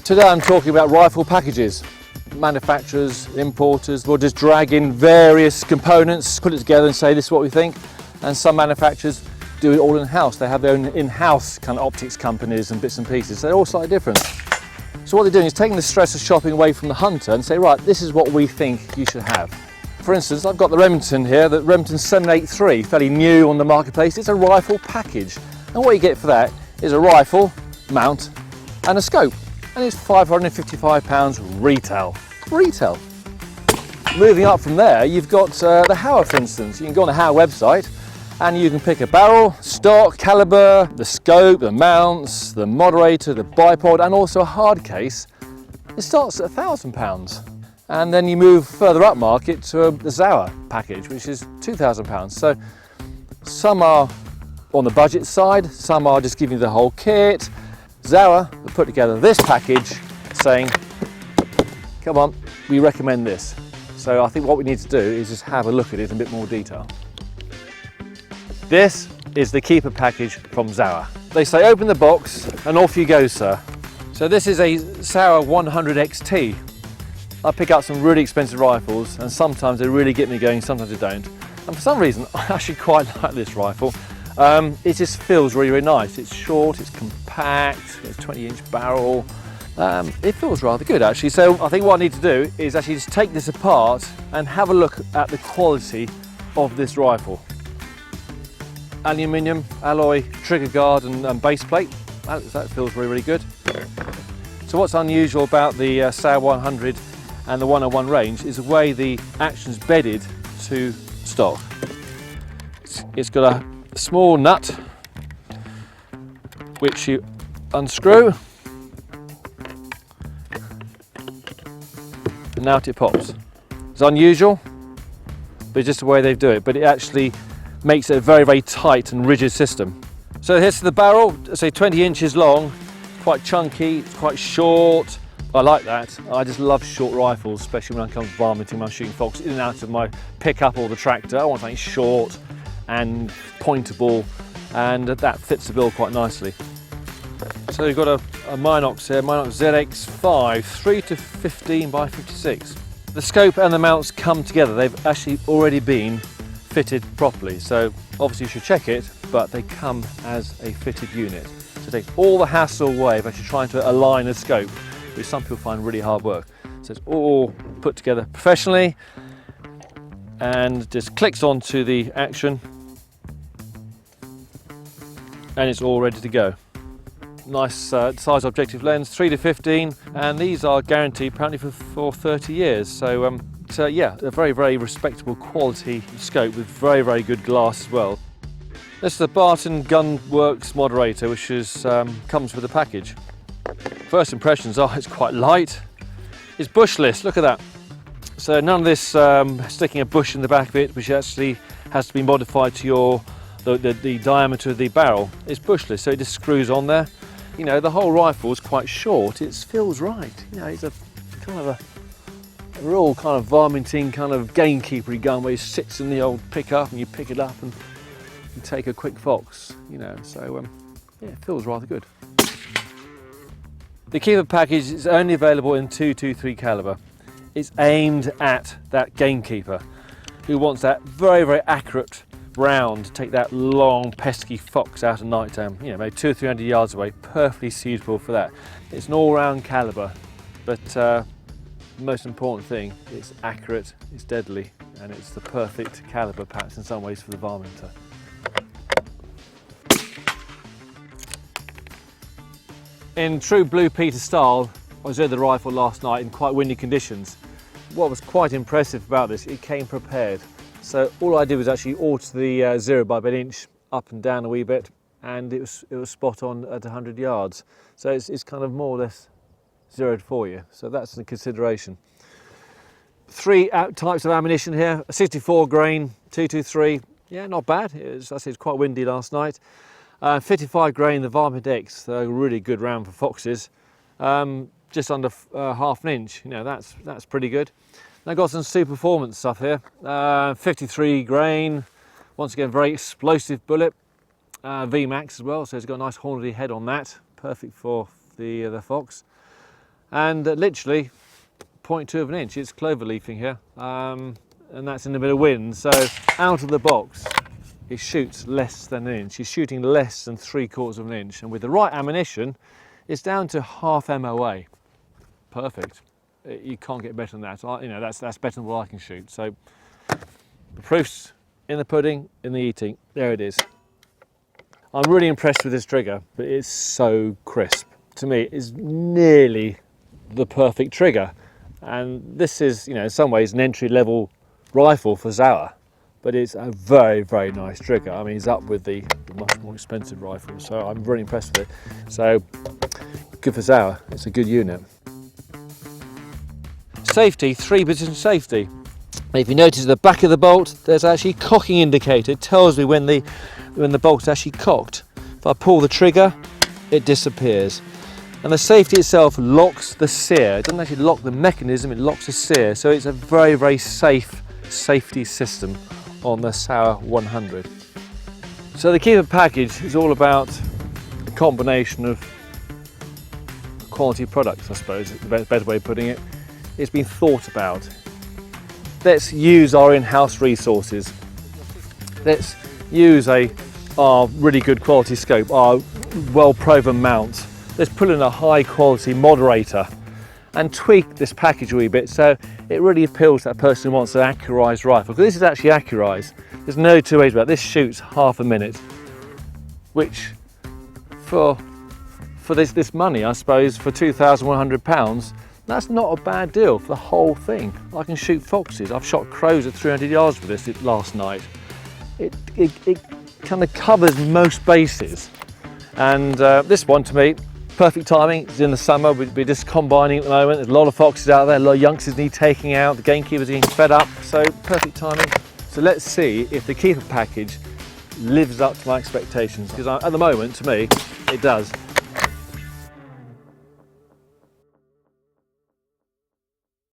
Today I'm talking about rifle packages. Manufacturers, importers will just drag in various components, put it together and say this is what we think. And some manufacturers do it all in-house. They have their own in-house kind of optics companies and bits and pieces. They're all slightly different. So what they're doing is taking the stress of shopping away from the hunter and say, right, this is what we think you should have. For instance, I've got the Remington here, the Remington 783, fairly new on the marketplace. It's a rifle package. And what you get for that is a rifle, mount and a scope. And it's £555 retail. Retail. Moving up from there, you've got the Sauer, for instance. You can go on the Sauer website and you can pick a barrel, stock, caliber, the scope, the mounts, the moderator, the bipod, and also a hard case. It starts at £1,000. And then you move further up market to the Sauer package, which is £2,000. So some are on the budget side, some are just giving you the whole kit. Sauer have put together this package saying, come on, we recommend this. So I think what we need to do is just have a look at it in a bit more detail. This is the keeper package from Sauer. They say open the box and off you go, sir. So this is a Sauer 100 XT. I pick up some really expensive rifles and sometimes they really get me going, sometimes they don't. And for some reason I actually quite like this rifle. It just feels really, really nice. It's short, it's compact, it's 20-inch barrel. It feels rather good actually. So I think what I need to do is actually just take this apart and have a look at the quality of this rifle. Aluminium, alloy, trigger guard and base plate. That feels really, really good. So what's unusual about the Sauer 100 and the 101 range is the way the action's bedded to stock. It's got a small nut which you unscrew and out it pops. It's unusual, but it's just the way they do it, but it actually makes it a very, very tight and rigid system. So here's the barrel, say 20 inches long, quite chunky, it's quite short. I like that. I just love short rifles, especially when I come varminting, when I'm shooting fox in and out of my pickup or the tractor. I want something short and pointable, and that fits the bill quite nicely. So you've got a Minox here, Minox ZX5, 3-15 by 56. The scope and the mounts come together. They've actually already been fitted properly, so obviously you should check it, but they come as a fitted unit. So take all the hassle away of actually trying to align a scope, which some people find really hard work. So it's all put together professionally and just clicks onto the action and it's all ready to go. Nice size objective lens, 3-15, and these are guaranteed apparently for 30 years. So yeah, a very, very respectable quality scope with very, very good glass as well. This is the Barton Gunworks moderator, which is, comes with the package. First impressions are it's quite light. It's bushless, look at that. So none of this sticking a bush in the back of it, which actually has to be modified to the diameter of the barrel. It's bushless, so it just screws on there. You know, the whole rifle is quite short. It feels right. You know, it's a kind of a real kind of varminting, kind of gamekeepery gun where it sits in the old pickup and you pick it up and you take a quick fox. You know, so yeah, it feels rather good. The keeper package is only available in 223 caliber. It's aimed at that gamekeeper who wants that very, very accurate round to take that long pesky fox out at night time, you know, maybe 200 or 300 yards away, perfectly suitable for that. It's an all-round caliber, but the most important thing, it's accurate, it's deadly, and it's the perfect caliber perhaps in some ways for the varminter. In true Blue Peter style, I was with the rifle last night in quite windy conditions. What was quite impressive about this, it came prepared. So all I did was actually alter the 0 by 1 inch up and down a wee bit, and it was spot on at 100 yards. So it's kind of more or less zeroed for you. So that's a consideration. 3 types of ammunition here: a 64 grain, 223. Yeah, not bad. As I said, it's quite windy last night. 55 grain, the Varmint X, so a really good round for foxes. Just under half an inch. You know, that's pretty good. And I've got some super performance stuff here. 53 grain, once again very explosive bullet. VMAX as well, so it's got a nice hornady head on that, perfect for the fox. and literally 0.2 of an inch. It's clover leafing here, and that's in a bit of wind. So out of the box, it shoots less than an inch. It's shooting less than 3/4 of an inch, and with the right ammunition, it's down to half MOA. Perfect. You can't get better than that. You know, that's better than what I can shoot. So the proof's in the pudding, in the eating. There it is. I'm really impressed with this trigger, but it's so crisp. To me, it's nearly the perfect trigger. And this is, you know, in some ways an entry-level rifle for Sauer, but it's a very, very nice trigger. I mean, it's up with the much more expensive rifles, so I'm really impressed with it. So good for Sauer. It's a good unit. Safety, 3-position safety. If you notice at the back of the bolt, there's actually a cocking indicator. It tells me when the bolt's actually cocked. If I pull the trigger, it disappears. And the safety itself locks the sear. It doesn't actually lock the mechanism, it locks the sear. So it's a very, very safe safety system on the Sauer 100. So the keeper package is all about a combination of quality products, I suppose, is the better way of putting it. It's been thought about. Let's use our in-house resources. Let's use our really good quality scope, our well-proven mount. Let's put in a high-quality moderator and tweak this package a wee bit so it really appeals to that person who wants an accurized rifle. Because this is actually accurized. There's no two ways about it. This shoots half a minute, which for this money, I suppose, for £2,100, that's not a bad deal for the whole thing. I can shoot foxes. I've shot crows at 300 yards with this last night. It kind of covers most bases. And this one, to me, perfect timing. It's in the summer. We're just combining at the moment. There's a lot of foxes out there. A lot of youngsters need taking out. The gamekeepers are getting fed up. So perfect timing. So let's see if the keeper package lives up to my expectations. Because at the moment, to me, it does.